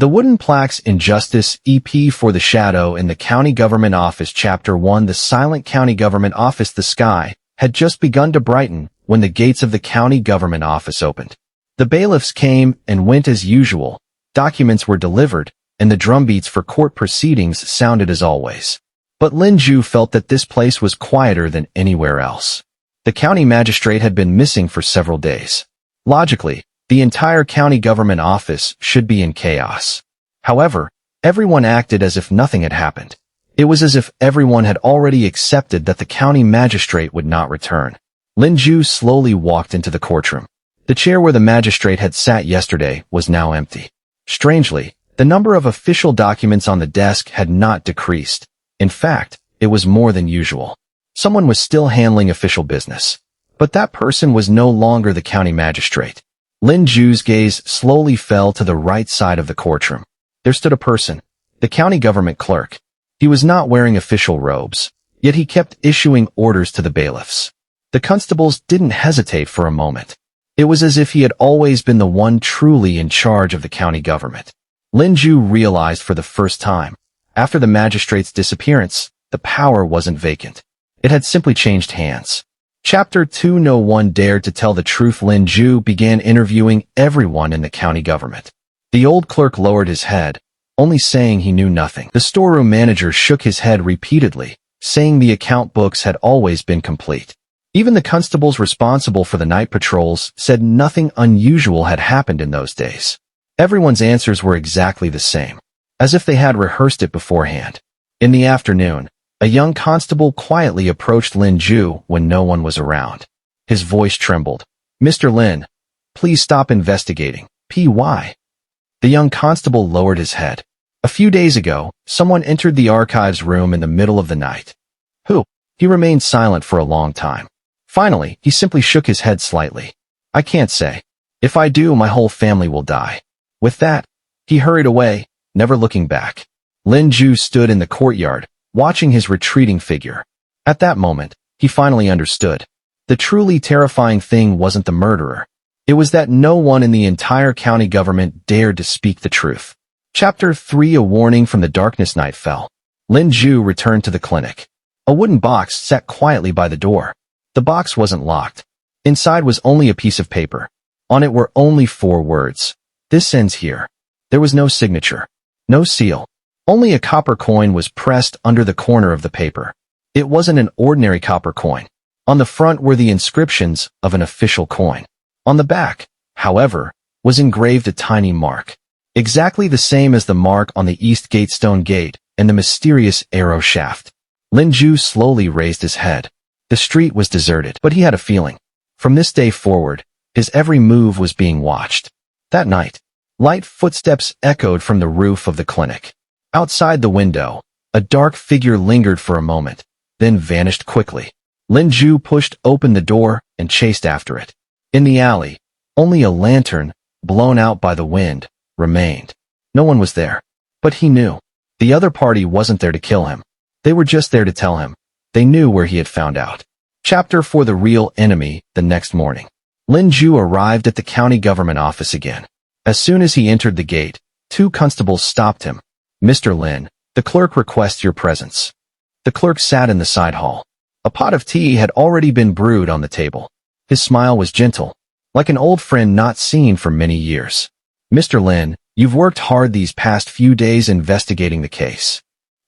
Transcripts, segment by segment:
The Wooden Plaques Injustice EP for the Shadow in the County Government Office Chapter 1. The silent county government office. The sky had just begun to brighten when the gates of the county government office opened. The bailiffs came and went as usual, documents were delivered, and the drumbeats for court proceedings sounded as always. But Lin Jue felt that this place was quieter than anywhere else. The county magistrate had been missing for several days. Logically, the entire county government office should be in chaos. However, everyone acted as if nothing had happened. It was as if everyone had already accepted that the county magistrate would not return. Lin Jue slowly walked into the courtroom. The chair where the magistrate had sat yesterday was now empty. Strangely, the number of official documents on the desk had not decreased. In fact, it was more than usual. Someone was still handling official business. But that person was no longer the county magistrate. Lin Jue's gaze slowly fell to the right side of the courtroom. There stood a person, the county government clerk. He was not wearing official robes, yet he kept issuing orders to the bailiffs. The constables didn't hesitate for a moment. It was as if he had always been the one truly in charge of the county government. Lin Jue realized for the first time, after the magistrate's disappearance, the power wasn't vacant. It had simply changed hands. Chapter 2. No one dared to tell the truth. Lin Jue began interviewing everyone in the county government. The old clerk lowered his head, only saying he knew nothing. The storeroom manager shook his head repeatedly, saying the account books had always been complete. Even the constables responsible for the night patrols said nothing unusual had happened in those days. Everyone's answers were exactly the same, as if they had rehearsed it beforehand. In the afternoon, a young constable quietly approached Lin Jue when no one was around. His voice trembled. "Mr. Lin, please stop investigating. Why?" The young constable lowered his head. "A few days ago, someone entered the archives room in the middle of the night." "Who?" He remained silent for a long time. Finally, he simply shook his head slightly. "I can't say. If I do, my whole family will die." With that, he hurried away, never looking back. Lin Jue stood in the courtyard, watching his retreating figure. At that moment, he finally understood. The truly terrifying thing wasn't the murderer. It was that no one in the entire county government dared to speak the truth. Chapter 3. A warning from the darkness. Night fell. Lin Jue returned to the clinic. A wooden box sat quietly by the door. The box wasn't locked. Inside was only a piece of paper. On it were only 4 words. "This ends here." There was no signature, no seal. Only a copper coin was pressed under the corner of the paper. It wasn't an ordinary copper coin. On the front were the inscriptions of an official coin. On the back, however, was engraved a tiny mark, exactly the same as the mark on the East Gate stone gate and the mysterious arrow shaft. Lin Jue slowly raised his head. The street was deserted, but he had a feeling. From this day forward, his every move was being watched. That night, light footsteps echoed from the roof of the clinic. Outside the window, a dark figure lingered for a moment, then vanished quickly. Lin Jue pushed open the door and chased after it. In the alley, only a lantern, blown out by the wind, remained. No one was there. But he knew. The other party wasn't there to kill him. They were just there to tell him. They knew where he had found out. Chapter 4. The real enemy. The next morning, Lin Jue arrived at the county government office again. As soon as he entered the gate, 2 constables stopped him. "Mr. Lin, the clerk requests your presence." The clerk sat in the side hall. A pot of tea had already been brewed on the table. His smile was gentle, like an old friend not seen for many years. "Mr. Lin, you've worked hard these past few days investigating the case."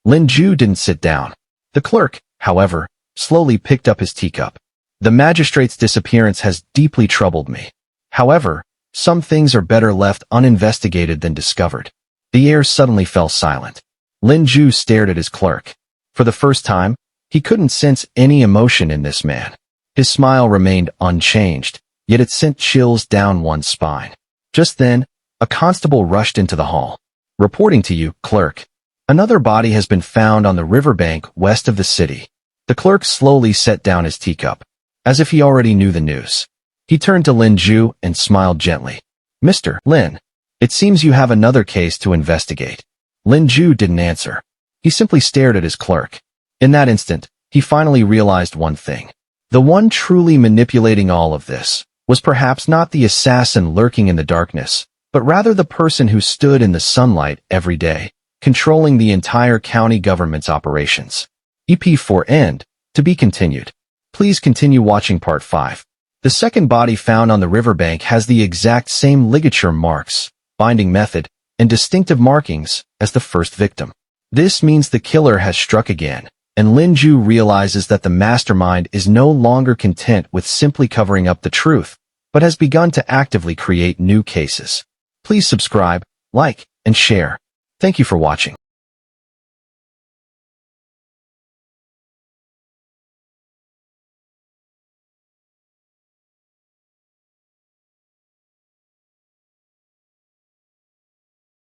Lin Jue didn't sit down. The clerk, however, slowly picked up his teacup. "The magistrate's disappearance has deeply troubled me. However, some things are better left uninvestigated than discovered." The air suddenly fell silent. Lin Jue stared at his clerk. For the first time, he couldn't sense any emotion in this man. His smile remained unchanged, yet it sent chills down one's spine. Just then, a constable rushed into the hall. "Reporting to you, clerk. Another body has been found on the riverbank west of the city." The clerk slowly set down his teacup, as if he already knew the news. He turned to Lin Jue and smiled gently. "Mr. Lin, it seems you have another case to investigate." Lin Jue didn't answer. He simply stared at his clerk. In that instant, he finally realized one thing. The one truly manipulating all of this was perhaps not the assassin lurking in the darkness, but rather the person who stood in the sunlight every day, controlling the entire county government's operations. EP4-EN, to be continued. Please continue watching Part 5. The second body found on the riverbank has the exact same ligature marks, binding method, and distinctive markings as the first victim. This means the killer has struck again, and Lin Jue realizes that the mastermind is no longer content with simply covering up the truth, but has begun to actively create new cases. Please subscribe, like, and share. Thank you for watching.